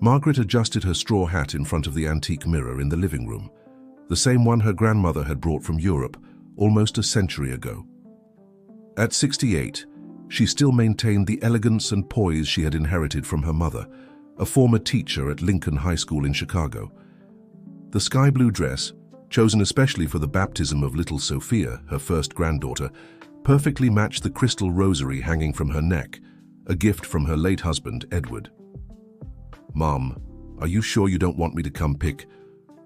Margaret adjusted her straw hat in front of the antique mirror in the living room, the same one her grandmother had brought from Europe almost a century ago. At 68, she still maintained the elegance and poise she had inherited from her mother, a former teacher at Lincoln High School in Chicago. The sky blue dress, chosen especially for the baptism of little Sophia, her first granddaughter, perfectly matched the crystal rosary hanging from her neck, a gift from her late husband, Edward. "Mom, are you sure you don't want me to come pick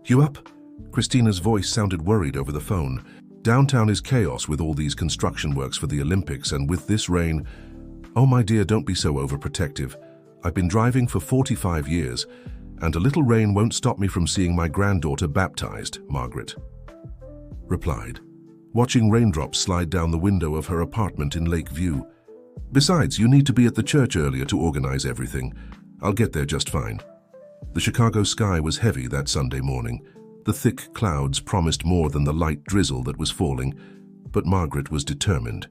you up?" Christina's voice sounded worried over the phone. "Downtown is chaos with all these construction works for the Olympics, and with this rain—" "Oh, my dear, don't be so overprotective. I've been driving for 45 years, and a little rain won't stop me from seeing my granddaughter baptized," Margaret replied, watching raindrops slide down the window of her apartment in Lakeview. "Besides, you need to be at the church earlier to organize everything. I'll get there just fine." The Chicago sky was heavy that Sunday morning. The thick clouds promised more than the light drizzle that was falling, but Margaret was determined.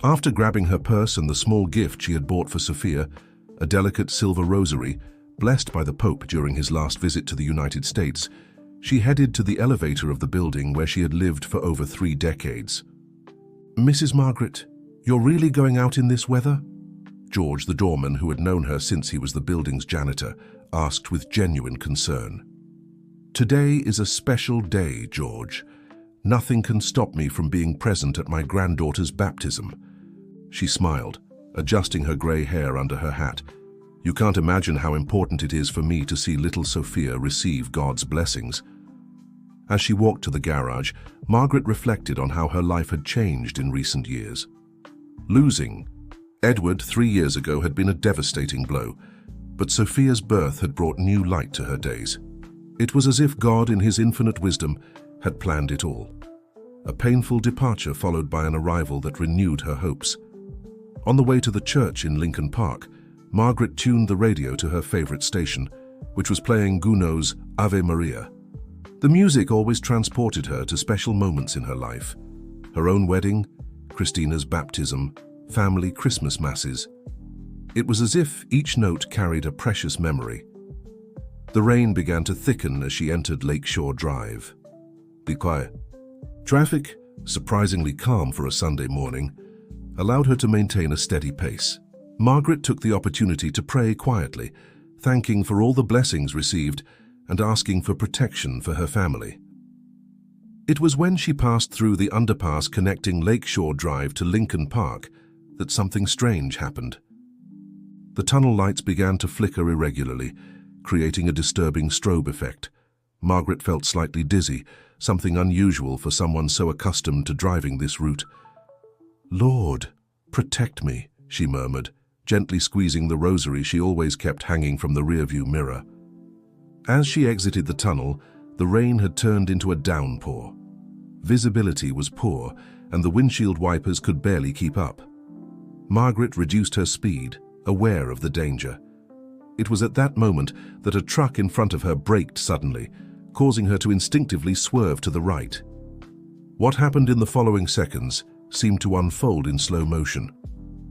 After grabbing her purse and the small gift she had bought for Sophia, a delicate silver rosary, blessed by the Pope during his last visit to the United States, she headed to the elevator of the building where she had lived for over 3 decades. "Mrs. Margaret, you're really going out in this weather?" George, the doorman who had known her since he was the building's janitor, asked with genuine concern. "Today is a special day, George. Nothing can stop me from being present at my granddaughter's baptism." She smiled, adjusting her grey hair under her hat. "You can't imagine how important it is for me to see little Sophia receive God's blessings." As she walked to the garage, Margaret reflected on how her life had changed in recent years. Losing Edward 3 years ago had been a devastating blow, but Sophia's birth had brought new light to her days. It was as if God, in his infinite wisdom, had planned it all. A painful departure followed by an arrival that renewed her hopes. On the way to the church in Lincoln Park, Margaret tuned the radio to her favorite station, which was playing Gounod's Ave Maria. The music always transported her to special moments in her life. Her own wedding, Christina's baptism, family Christmas masses. It was as if each note carried a precious memory. The rain began to thicken as she entered Lakeshore Drive. The quiet traffic, surprisingly calm for a Sunday morning, allowed her to maintain a steady pace. Margaret took the opportunity to pray quietly, thanking for all the blessings received and asking for protection for her family. It was when she passed through the underpass connecting Lakeshore Drive to Lincoln Park that something strange happened. The tunnel lights began to flicker irregularly, creating a disturbing strobe effect. Margaret felt slightly dizzy, something unusual for someone so accustomed to driving this route. "Lord, protect me," she murmured, gently squeezing the rosary she always kept hanging from the rearview mirror. As she exited the tunnel, the rain had turned into a downpour. Visibility was poor, and the windshield wipers could barely keep up. Margaret reduced her speed, aware of the danger. It was at that moment that a truck in front of her braked suddenly, causing her to instinctively swerve to the right. What happened in the following seconds seemed to unfold in slow motion.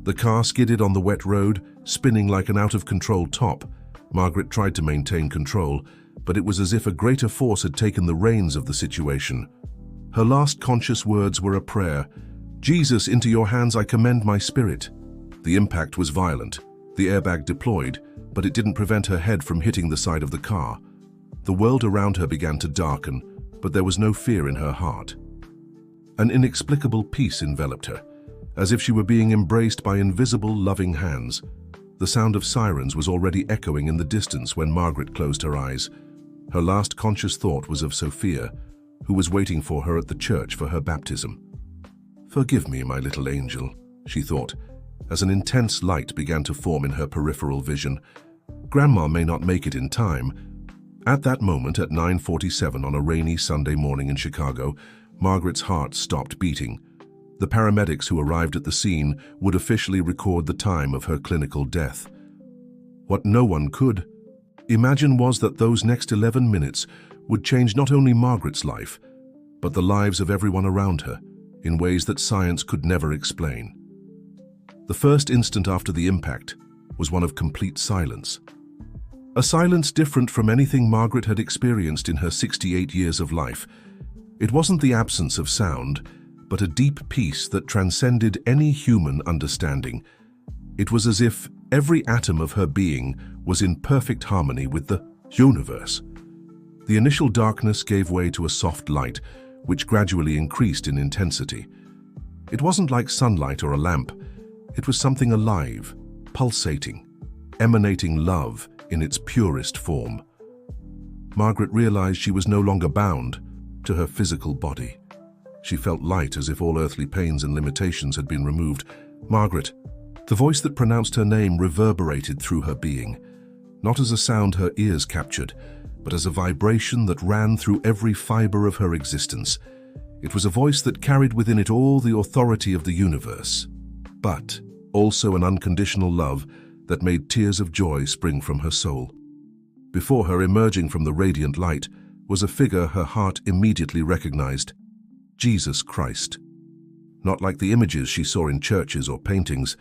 The car skidded on the wet road, spinning like an out-of-control top. Margaret tried to maintain control, but it was as if a greater force had taken the reins of the situation. Her last conscious words were a prayer. "Jesus, into your hands I commend my spirit." The impact was violent. The airbag deployed, but it didn't prevent her head from hitting the side of the car. The world around her began to darken, but there was no fear in her heart. An inexplicable peace enveloped her, as if she were being embraced by invisible, loving hands. The sound of sirens was already echoing in the distance when Margaret closed her eyes. Her last conscious thought was of Sophia, who was waiting for her at the church for her baptism. "Forgive me, my little angel," she thought, as an intense light began to form in her peripheral vision. Grandma may not make it in time. At that moment, at 9:47 on a rainy Sunday morning in Chicago, Margaret's heart stopped beating. The paramedics who arrived at the scene would officially record the time of her clinical death. What no one could imagine was that those next 11 minutes would change not only Margaret's life, but the lives of everyone around her in ways that science could never explain. The first instant after the impact was one of complete silence. A silence different from anything Margaret had experienced in her 68 years of life. It wasn't the absence of sound, but a deep peace that transcended any human understanding. It was as if every atom of her being was in perfect harmony with the universe. The initial darkness gave way to a soft light, which gradually increased in intensity. It wasn't like sunlight or a lamp. It was something alive, pulsating, emanating love in its purest form. Margaret realized she was no longer bound to her physical body. She felt light, as if all earthly pains and limitations had been removed. Margaret, the voice that pronounced her name reverberated through her being, not as a sound her ears captured, but as a vibration that ran through every fiber of her existence. It was a voice that carried within it all the authority of the universe, but also an unconditional love that made tears of joy spring from her soul. Before her, emerging from the radiant light, was a figure her heart immediately recognized: Jesus Christ. Not like the images she saw in churches or paintings,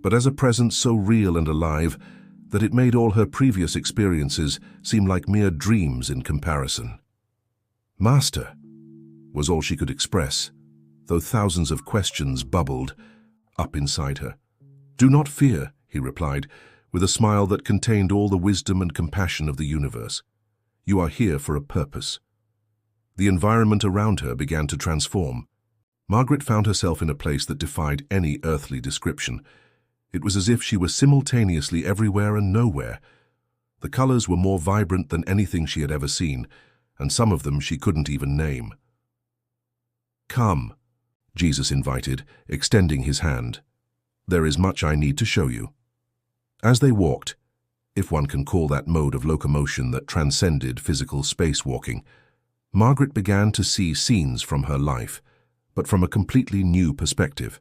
but as a presence so real and alive that it made all her previous experiences seem like mere dreams in comparison. "Master," was all she could express, though thousands of questions bubbled up inside her. "Do not fear," he replied, with a smile that contained all the wisdom and compassion of the universe. "You are here for a purpose." The environment around her began to transform. Margaret found herself in a place that defied any earthly description. It was as if she was simultaneously everywhere and nowhere. The colors were more vibrant than anything she had ever seen, and some of them she couldn't even name. "Come," Jesus invited, extending his hand. "There is much I need to show you." As they walked, if one can call that mode of locomotion that transcended physical spacewalking, Margaret began to see scenes from her life, but from a completely new perspective.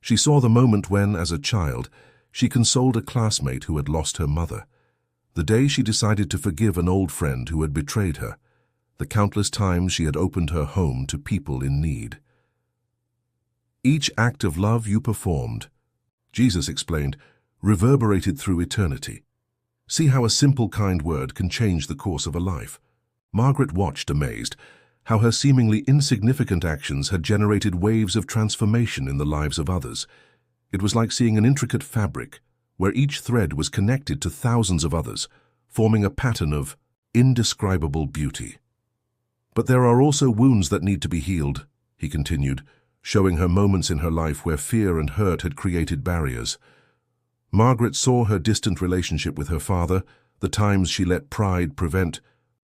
She saw the moment when, as a child, she consoled a classmate who had lost her mother, the day she decided to forgive an old friend who had betrayed her, the countless times she had opened her home to people in need. Each act of love you performed, Jesus explained, reverberated through eternity. See how a simple, kind word can change the course of a life. Margaret watched, amazed, how her seemingly insignificant actions had generated waves of transformation in the lives of others. It was like seeing an intricate fabric, where each thread was connected to thousands of others, forming a pattern of indescribable beauty. "But there are also wounds that need to be healed," he continued, showing her moments in her life where fear and hurt had created barriers. Margaret saw her distant relationship with her father, the times she let pride prevent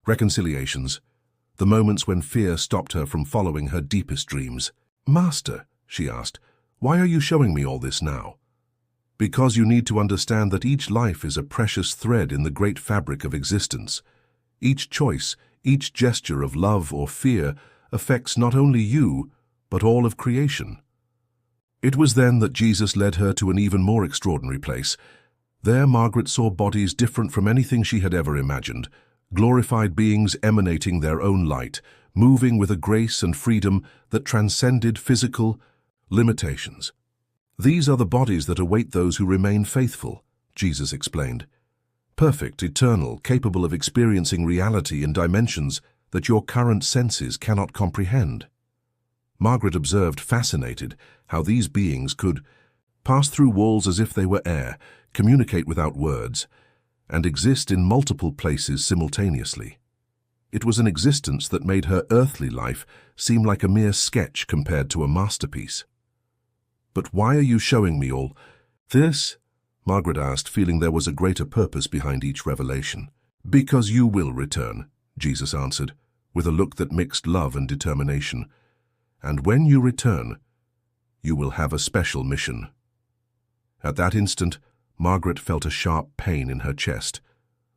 reconciliations, the moments when fear stopped her from following her deepest dreams. "Master," she asked, "why are you showing me all this now?" "Because you need to understand that each life is a precious thread in the great fabric of existence. Each choice, each gesture of love or fear affects not only you, but all of creation." It was then that Jesus led her to an even more extraordinary place. There Margaret saw bodies different from anything she had ever imagined, glorified beings emanating their own light, moving with a grace and freedom that transcended physical limitations. "These are the bodies that await those who remain faithful," Jesus explained. "Perfect, eternal, capable of experiencing reality in dimensions that your current senses cannot comprehend." Margaret observed, fascinated, how these beings could pass through walls as if they were air, communicate without words, and exist in multiple places simultaneously. It was an existence that made her earthly life seem like a mere sketch compared to a masterpiece. "But why are you showing me all this?" Margaret asked, feeling there was a greater purpose behind each revelation. "Because you will return," Jesus answered, with a look that mixed love and determination. "And when you return, you will have a special mission." At that instant, Margaret felt a sharp pain in her chest,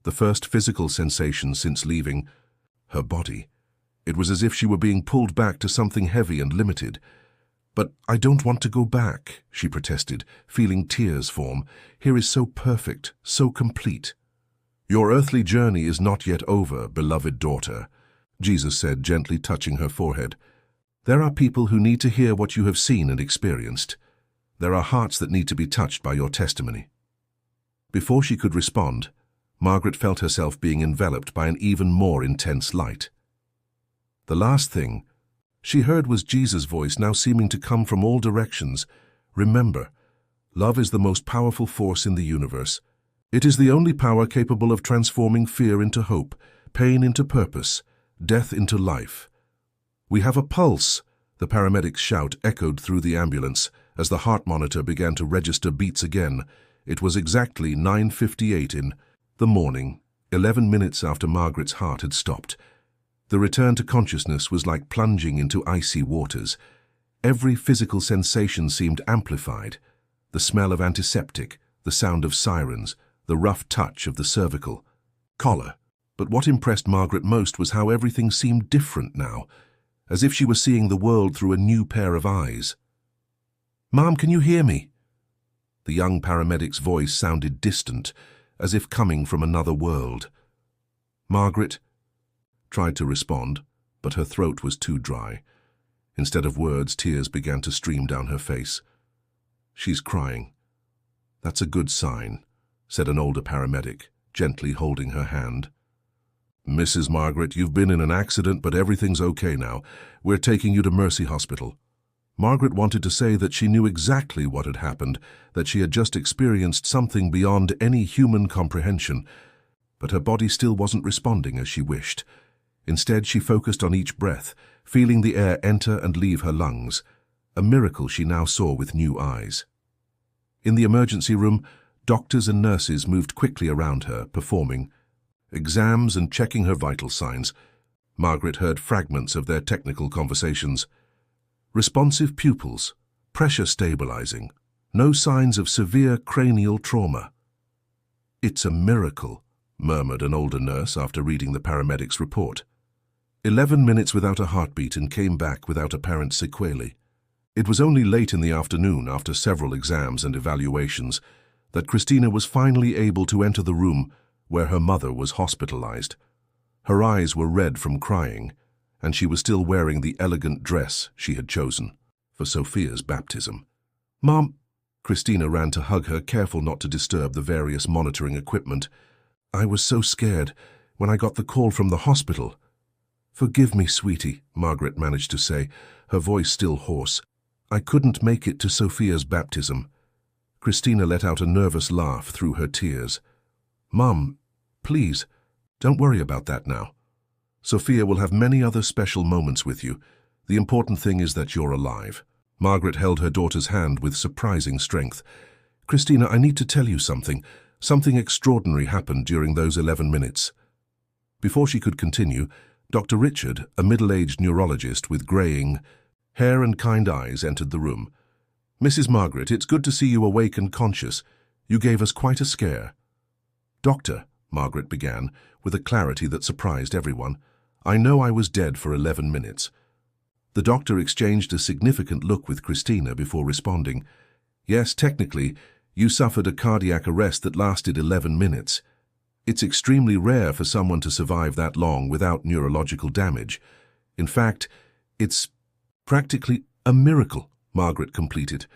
the first physical sensation since leaving her body. It was as if she were being pulled back to something heavy and limited. "But I don't want to go back," she protested, feeling tears form. "Here is so perfect, so complete." "Your earthly journey is not yet over, beloved daughter," Jesus said, gently touching her forehead. "There are people who need to hear what you have seen and experienced. There are hearts that need to be touched by your testimony." Before she could respond, Margaret felt herself being enveloped by an even more intense light. The last thing she heard was Jesus' voice, now seeming to come from all directions. Remember, love is the most powerful force in the universe. It is the only power capable of transforming fear into hope, pain into purpose, death into life. We have a pulse, the paramedic's shout echoed through the ambulance as the heart monitor began to register beats again. It was exactly 9:58 in the morning, 11 minutes after Margaret's heart had stopped. The return to consciousness was like plunging into icy waters. Every physical sensation seemed amplified. The smell of antiseptic, the sound of sirens, the rough touch of the cervical collar. But what impressed Margaret most was how everything seemed different now, as if she were seeing the world through a new pair of eyes. "Mom, can you hear me?" The young paramedic's voice sounded distant, as if coming from another world. Margaret tried to respond, but her throat was too dry. Instead of words, tears began to stream down her face. "She's crying." "That's a good sign," said an older paramedic, gently holding her hand. "Mrs. Margaret, you've been in an accident, but everything's okay now. We're taking you to Mercy Hospital." Margaret wanted to say that she knew exactly what had happened, that she had just experienced something beyond any human comprehension, but her body still wasn't responding as she wished. Instead, she focused on each breath, feeling the air enter and leave her lungs, a miracle she now saw with new eyes. In the emergency room, doctors and nurses moved quickly around her, performing exams and checking her vital signs. Margaret heard fragments of their technical conversations. Responsive pupils, pressure stabilizing, no signs of severe cranial trauma. "It's a miracle," murmured an older nurse after reading the paramedic's report. 11 minutes without a heartbeat and came back without apparent sequelae. It was only late in the afternoon, after several exams and evaluations, that Christina was finally able to enter the room where her mother was hospitalized. Her eyes were red from crying, and she was still wearing the elegant dress she had chosen for Sophia's baptism. "Mom," Christina ran to hug her, careful not to disturb the various monitoring equipment. "I was so scared when I got the call from the hospital." "Forgive me, sweetie," Margaret managed to say, her voice still hoarse. "I couldn't make it to Sophia's baptism." Christina let out a nervous laugh through her tears. "Mom, please, don't worry about that now. Sophia will have many other special moments with you. The important thing is that you're alive." Margaret held her daughter's hand with surprising strength. "Christina, I need to tell you something. Something extraordinary happened during those 11 minutes. Before she could continue, Dr. Richard, a middle-aged neurologist with graying hair and kind eyes, entered the room. "Mrs. Margaret, it's good to see you awake and conscious. You gave us quite a scare." "Doctor," Margaret began, with a clarity that surprised everyone, "I know I was dead for 11 minutes. The doctor exchanged a significant look with Christina before responding. "Yes, technically, you suffered a cardiac arrest that lasted 11 minutes. It's extremely rare for someone to survive that long without neurological damage. In fact, it's practically a miracle," Margaret completed.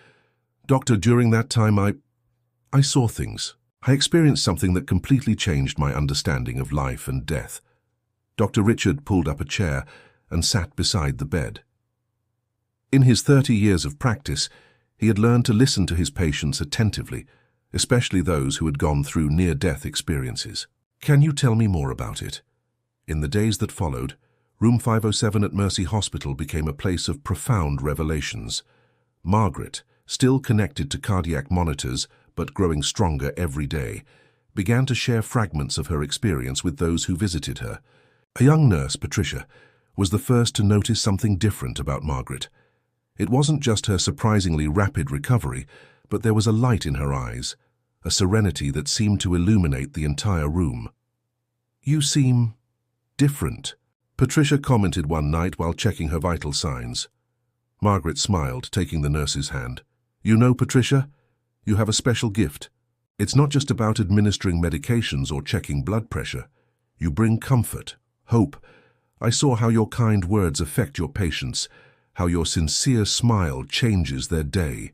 "Doctor, during that time I saw things. I experienced something that completely changed my understanding of life and death." Dr. Richard pulled up a chair and sat beside the bed. In his 30 years of practice, he had learned to listen to his patients attentively, especially those who had gone through near-death experiences. "Can you tell me more about it?" In the days that followed, Room 507 at Mercy Hospital became a place of profound revelations. Margaret, still connected to cardiac monitors but growing stronger every day, began to share fragments of her experience with those who visited her. A young nurse, Patricia, was the first to notice something different about Margaret. It wasn't just her surprisingly rapid recovery, but there was a light in her eyes, a serenity that seemed to illuminate the entire room. "You seem different," Patricia commented one night while checking her vital signs. Margaret smiled, taking the nurse's hand. "You know, Patricia, you have a special gift. It's not just about administering medications or checking blood pressure. You bring comfort, hope. I saw how your kind words affect your patients, how your sincere smile changes their day."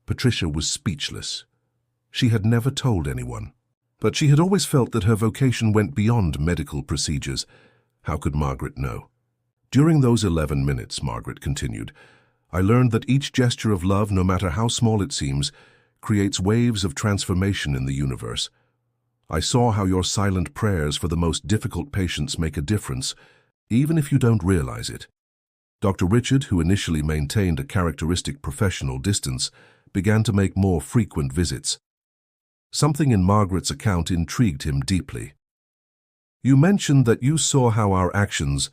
Patricia was speechless. She had never told anyone. But she had always felt that her vocation went beyond medical procedures. How could Margaret know? During those 11 minutes, Margaret continued, I learned that each gesture of love, no matter how small it seems, creates waves of transformation in the universe. I saw how your silent prayers for the most difficult patients make a difference, even if you don't realize it. Dr. Richard, who initially maintained a characteristic professional distance, began to make more frequent visits. Something in Margaret's account intrigued him deeply. You mentioned that you saw how our actions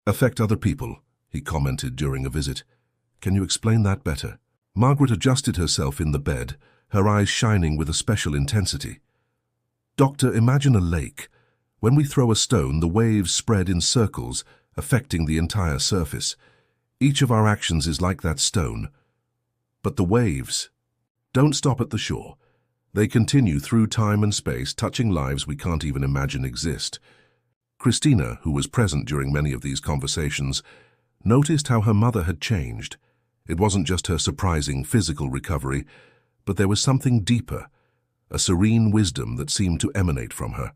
affect other people, he commented during a visit. Can you explain that better? Margaret adjusted herself in the bed, her eyes shining with a special intensity. Doctor, imagine a lake. When we throw a stone, the waves spread in circles, affecting the entire surface. Each of our actions is like that stone. But the waves don't stop at the shore. They continue through time and space, touching lives we can't even imagine exist. Christina, who was present during many of these conversations, noticed how her mother had changed. It wasn't just her surprising physical recovery, but there was something deeper, a serene wisdom that seemed to emanate from her.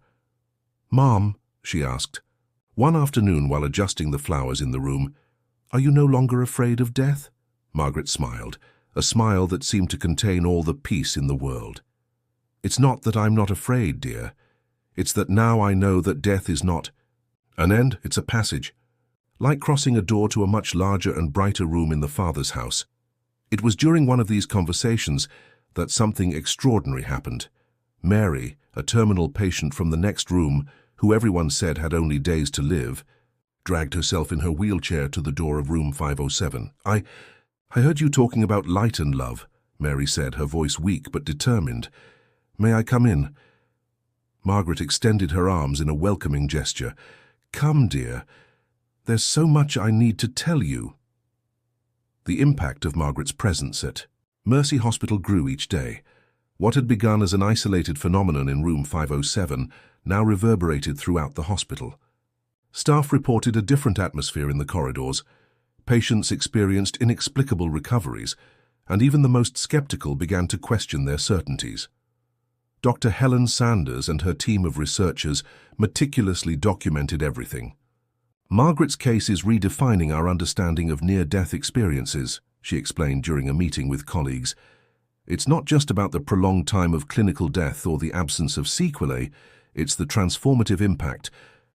Mom, she asked, one afternoon while adjusting the flowers in the room, are you no longer afraid of death? Margaret smiled, a smile that seemed to contain all the peace in the world. It's not that I'm not afraid, dear. It's that now I know that death is not an end, it's a passage. Like crossing a door to a much larger and brighter room in the Father's house. It was during one of these conversations that something extraordinary happened. Mary, a terminal patient from the next room, who everyone said had only days to live, dragged herself in her wheelchair to the door of room 507. I heard you talking about light and love, Mary said, her voice weak but determined. May I come in? Margaret extended her arms in a welcoming gesture. Come, dear. There's so much I need to tell you. The impact of Margaret's presence at Mercy Hospital grew each day. What had begun as an isolated phenomenon in room 507 now reverberated throughout the hospital. Staff reported a different atmosphere in the corridors. Patients experienced inexplicable recoveries, and even the most skeptical began to question their certainties. Dr. Helen Sanders and her team of researchers meticulously documented everything. Margaret's case is redefining our understanding of near-death experiences, she explained during a meeting with colleagues. It's not just about the prolonged time of clinical death or the absence of sequelae, it's the transformative impact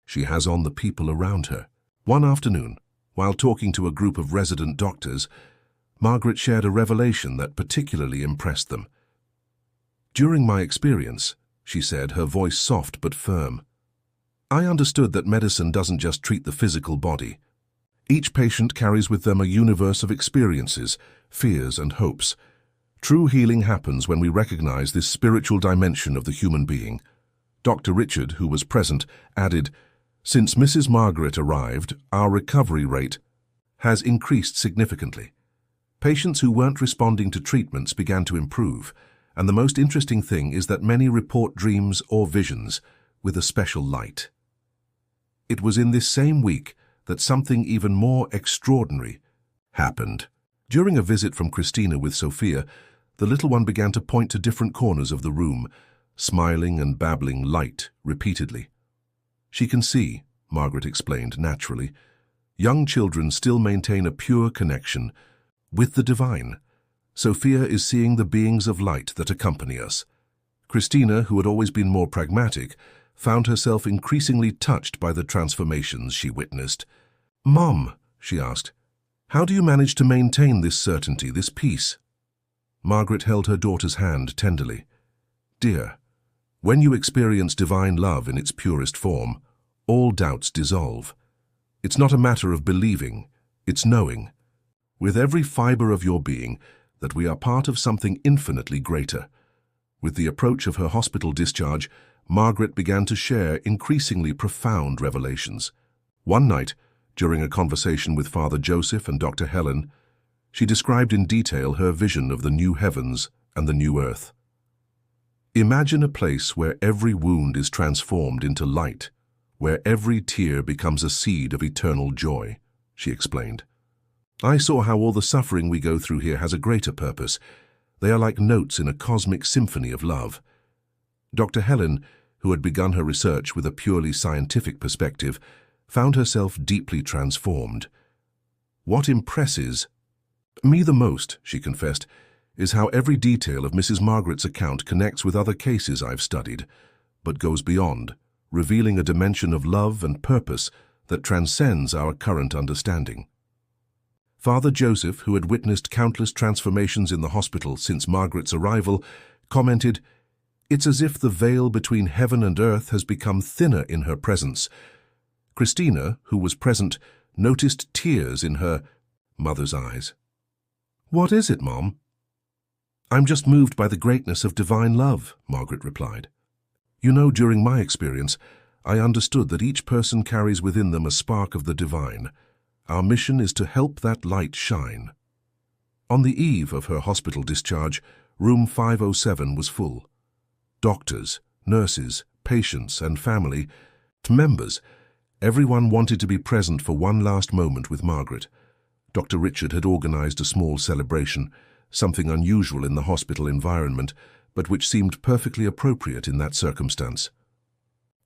she has on the people around her. One afternoon, while talking to a group of resident doctors, Margaret shared a revelation that particularly impressed them. During my experience, she said, her voice soft but firm, I understood that medicine doesn't just treat the physical body. Each patient carries with them a universe of experiences, fears and hopes. True healing happens when we recognize this spiritual dimension of the human being. Dr. Richard, who was present, added, Since Mrs. Margaret arrived, our recovery rate has increased significantly. Patients who weren't responding to treatments began to improve, and the most interesting thing is that many report dreams or visions with a special light. It was in this same week that something even more extraordinary happened. During a visit from Christina with Sophia, the little one began to point to different corners of the room, smiling and babbling light repeatedly. She can see, Margaret explained naturally. Young children still maintain a pure connection with the divine. Sophia is seeing the beings of light that accompany us. Christina, who had always been more pragmatic, found herself increasingly touched by the transformations she witnessed. Mom, she asked, how do you manage to maintain this certainty, this peace? Margaret held her daughter's hand tenderly. Dear, when you experience divine love in its purest form, all doubts dissolve. It's not a matter of believing, it's knowing, with every fiber of your being, that we are part of something infinitely greater. With the approach of her hospital discharge, Margaret began to share increasingly profound revelations. One night, during a conversation with Father Joseph and Dr. Helen, she described in detail her vision of the new heavens and the new earth. Imagine a place where every wound is transformed into light, where every tear becomes a seed of eternal joy, she explained. I saw how all the suffering we go through here has a greater purpose. They are like notes in a cosmic symphony of love. Dr. Helen, who had begun her research with a purely scientific perspective, found herself deeply transformed. "What impresses me the most," she confessed, "is how every detail of Mrs. Margaret's account connects with other cases I've studied, but goes beyond, revealing a dimension of love and purpose that transcends our current understanding." Father Joseph, who had witnessed countless transformations in the hospital since Margaret's arrival, commented, "It's as if the veil between heaven and earth has become thinner in her presence." Christina, who was present, noticed tears in her mother's eyes. "What is it, Mom?" "I'm just moved by the greatness of divine love," Margaret replied. "You know, during my experience, I understood that each person carries within them a spark of the divine. Our mission is to help that light shine." On the eve of her hospital discharge, room 507 was full. Doctors, nurses, patients, and family members, everyone wanted to be present for one last moment with Margaret. Dr. Richard had organized a small celebration, something unusual in the hospital environment, but which seemed perfectly appropriate in that circumstance.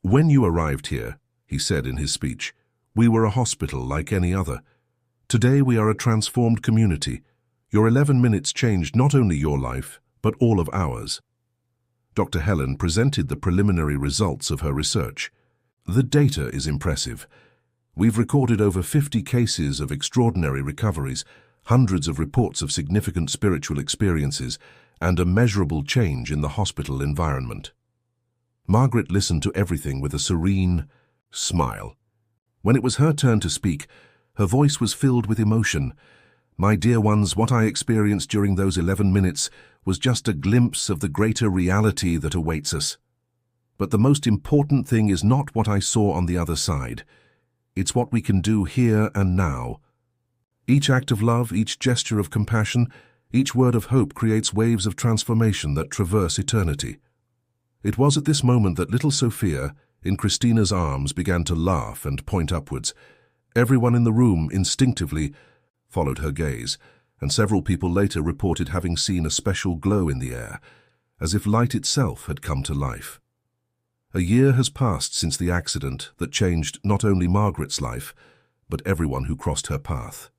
"When you arrived here," he said in his speech, "we were a hospital like any other. Today we are a transformed community. Your 11 minutes changed not only your life, but all of ours." Dr. Helen presented the preliminary results of her research. "The data is impressive. We've recorded over 50 cases of extraordinary recoveries, hundreds of reports of significant spiritual experiences, and a measurable change in the hospital environment." Margaret listened to everything with a serene smile. When it was her turn to speak, her voice was filled with emotion. "My dear ones, what I experienced during those 11 minutes was just a glimpse of the greater reality that awaits us. But the most important thing is not what I saw on the other side. It's what we can do here and now. Each act of love, each gesture of compassion, each word of hope creates waves of transformation that traverse eternity." It was at this moment that little Sophia, in Christina's arms, began to laugh and point upwards. Everyone in the room instinctively followed her gaze, and several people later reported having seen a special glow in the air, as if light itself had come to life. A year has passed since the accident that changed not only Margaret's life, but everyone who crossed her path.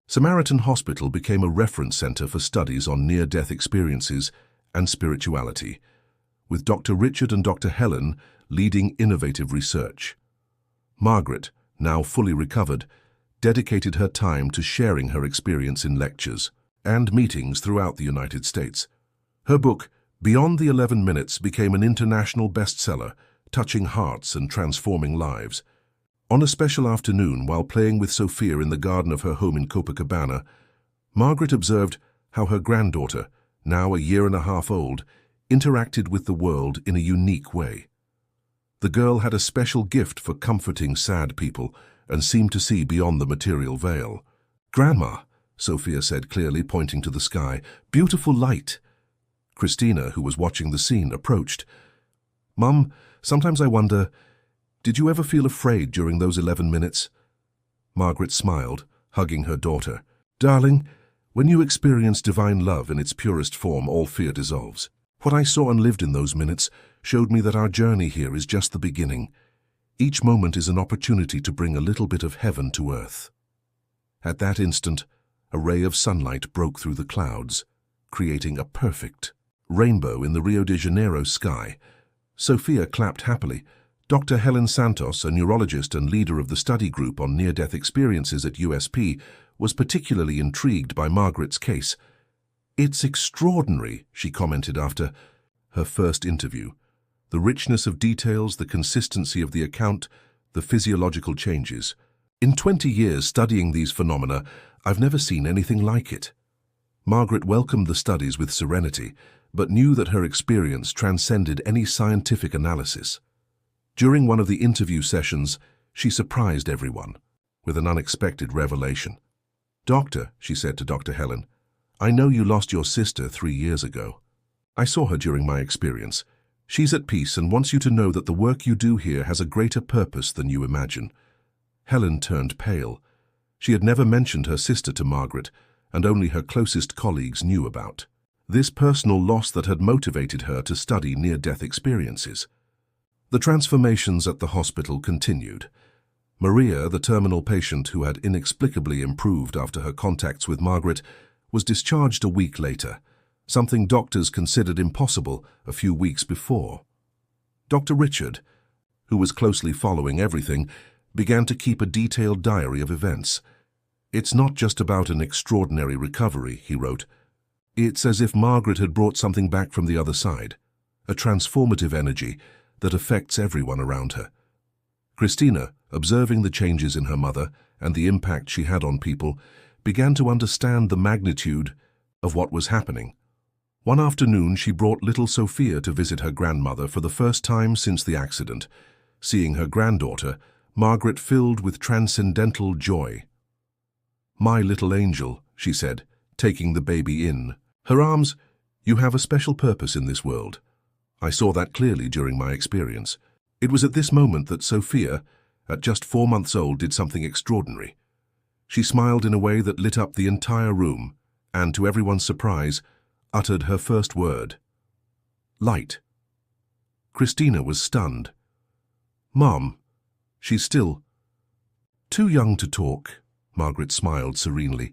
Samaritan Hospital became a reference center for studies on near-death experiences and spirituality, with Dr. Richard and Dr. Helen leading innovative research. Margaret, now fully recovered, dedicated her time to sharing her experience in lectures and meetings throughout the United States. Her book, Beyond the 11 Minutes, became an international bestseller, touching hearts and transforming lives. On a special afternoon, while playing with Sophia in the garden of her home in Copacabana, Margaret observed how her granddaughter, now a year and a half old, interacted with the world in a unique way. The girl had a special gift for comforting sad people and seemed to see beyond the material veil. "Grandma," Sophia said clearly, pointing to the sky, "beautiful light." Christina, who was watching the scene, approached. "Mum, sometimes I wonder, did you ever feel afraid during those 11 minutes? Margaret smiled, hugging her daughter. "Darling, when you experience divine love in its purest form, all fear dissolves. What I saw and lived in those minutes showed me that our journey here is just the beginning. Each moment is an opportunity to bring a little bit of heaven to earth." At that instant, a ray of sunlight broke through the clouds, creating a perfect rainbow in the Rio de Janeiro sky. Sophia clapped happily. Dr. Helen Santos, a neurologist and leader of the study group on near-death experiences at USP, was particularly intrigued by Margaret's case. "It's extraordinary," she commented after her first interview. "The richness of details, the consistency of the account, the physiological changes. In 20 years studying these phenomena, I've never seen anything like it." Margaret welcomed the studies with serenity, but knew that her experience transcended any scientific analysis. During one of the interview sessions, she surprised everyone with an unexpected revelation. "Doctor," she said to Dr. Helen, "I know you lost your sister 3 years ago. I saw her during my experience. She's at peace and wants you to know that the work you do here has a greater purpose than you imagine." Helen turned pale. She had never mentioned her sister to Margaret, and only her closest colleagues knew about this personal loss that had motivated her to study near-death experiences. The transformations at the hospital continued. Maria, the terminal patient who had inexplicably improved after her contacts with Margaret, was discharged a week later, something doctors considered impossible a few weeks before. Dr. Richard, who was closely following everything, began to keep a detailed diary of events. "It's not just about an extraordinary recovery," he wrote. "It's as if Margaret had brought something back from the other side, a transformative energy that affects everyone around her." Christina, observing the changes in her mother and the impact she had on people, began to understand the magnitude of what was happening. One afternoon, she brought little Sophia to visit her grandmother for the first time since the accident. Seeing her granddaughter, Margaret filled with transcendental joy. "My little angel," she said, taking the baby in. Her arms, "You have a special purpose in this world. I saw that clearly during my experience." It was at this moment that Sophia, at just 4 months old, did something extraordinary. She smiled in a way that lit up the entire room and, to everyone's surprise, uttered her first word. "Light." Christina was stunned. "Mom, she's still..." "Too young to talk," Margaret smiled serenely.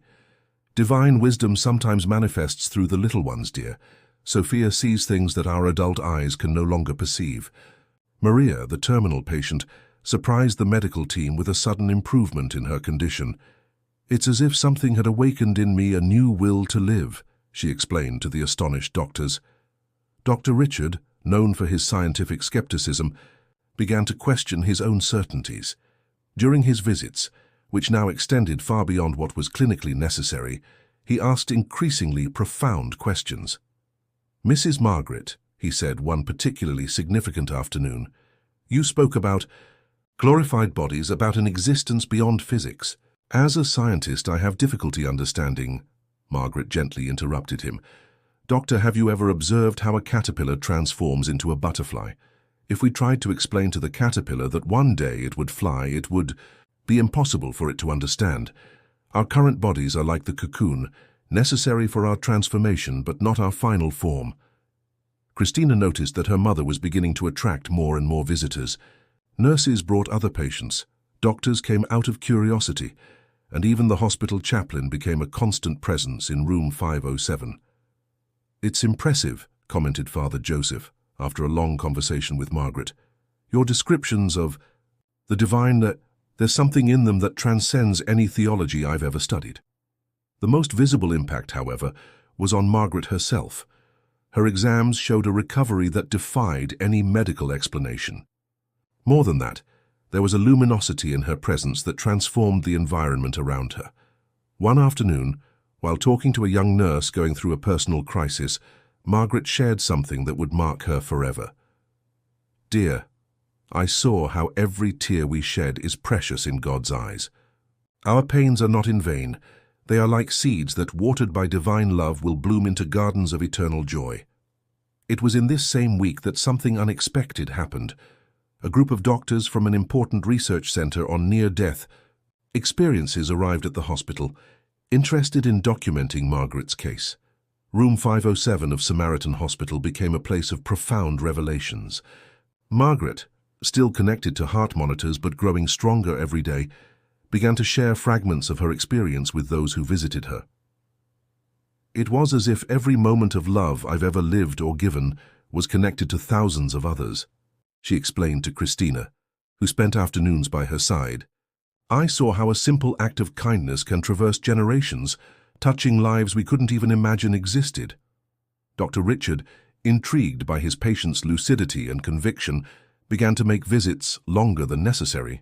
"Divine wisdom sometimes manifests through the little ones, dear. Sophia sees things that our adult eyes can no longer perceive." Maria, the terminal patient, surprised the medical team with a sudden improvement in her condition. "It's as if something had awakened in me a new will to live," she explained to the astonished doctors. Dr. Richard, known for his scientific skepticism, began to question his own certainties. During his visits, which now extended far beyond what was clinically necessary, he asked increasingly profound questions. "Mrs. Margaret," he said one particularly significant afternoon, "you spoke about glorified bodies, about an existence beyond physics. As a scientist, I have difficulty understanding..." Margaret gently interrupted him. "Doctor, have you ever observed how a caterpillar transforms into a butterfly? If we tried to explain to the caterpillar that one day it would fly, it would be impossible for it to understand. Our current bodies are like the cocoon, necessary for our transformation, but not our final form." Christina noticed that her mother was beginning to attract more and more visitors. Nurses brought other patients, doctors came out of curiosity, and even the hospital chaplain became a constant presence in room 507. "It's impressive," commented Father Joseph, after a long conversation with Margaret. "Your descriptions of the divine, there's something in them that transcends any theology I've ever studied." The most visible impact, however, was on Margaret herself. Her exams showed a recovery that defied any medical explanation. More than that, there was a luminosity in her presence that transformed the environment around her. One afternoon, while talking to a young nurse going through a personal crisis, Margaret shared something that would mark her forever. "Dear, I saw how every tear we shed is precious in God's eyes. Our pains are not in vain. They are like seeds that, watered by divine love, will bloom into gardens of eternal joy." It was in this same week that something unexpected happened. A group of doctors from an important research center on near-death experiences arrived at the hospital, interested in documenting Margaret's case. Room 507 of Samaritan Hospital became a place of profound revelations. Margaret, still connected to heart monitors but growing stronger every day, began to share fragments of her experience with those who visited her. "It was as if every moment of love I've ever lived or given was connected to thousands of others," she explained to Christina, who spent afternoons by her side. "I saw how a simple act of kindness can traverse generations, touching lives we couldn't even imagine existed." Dr. Richard, intrigued by his patient's lucidity and conviction, began to make visits longer than necessary.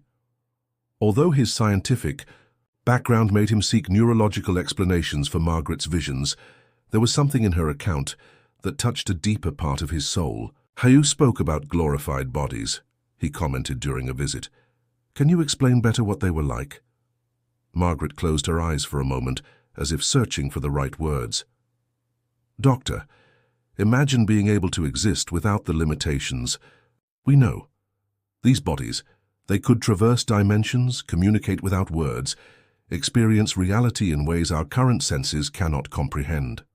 Although his scientific background made him seek neurological explanations for Margaret's visions, there was something in her account that touched a deeper part of his soul. "You spoke about glorified bodies," he commented during a visit. "Can you explain better what they were like?" Margaret closed her eyes for a moment, as if searching for the right words. "Doctor, imagine being able to exist without the limitations we know. These bodies, they could traverse dimensions, communicate without words, experience reality in ways our current senses cannot comprehend."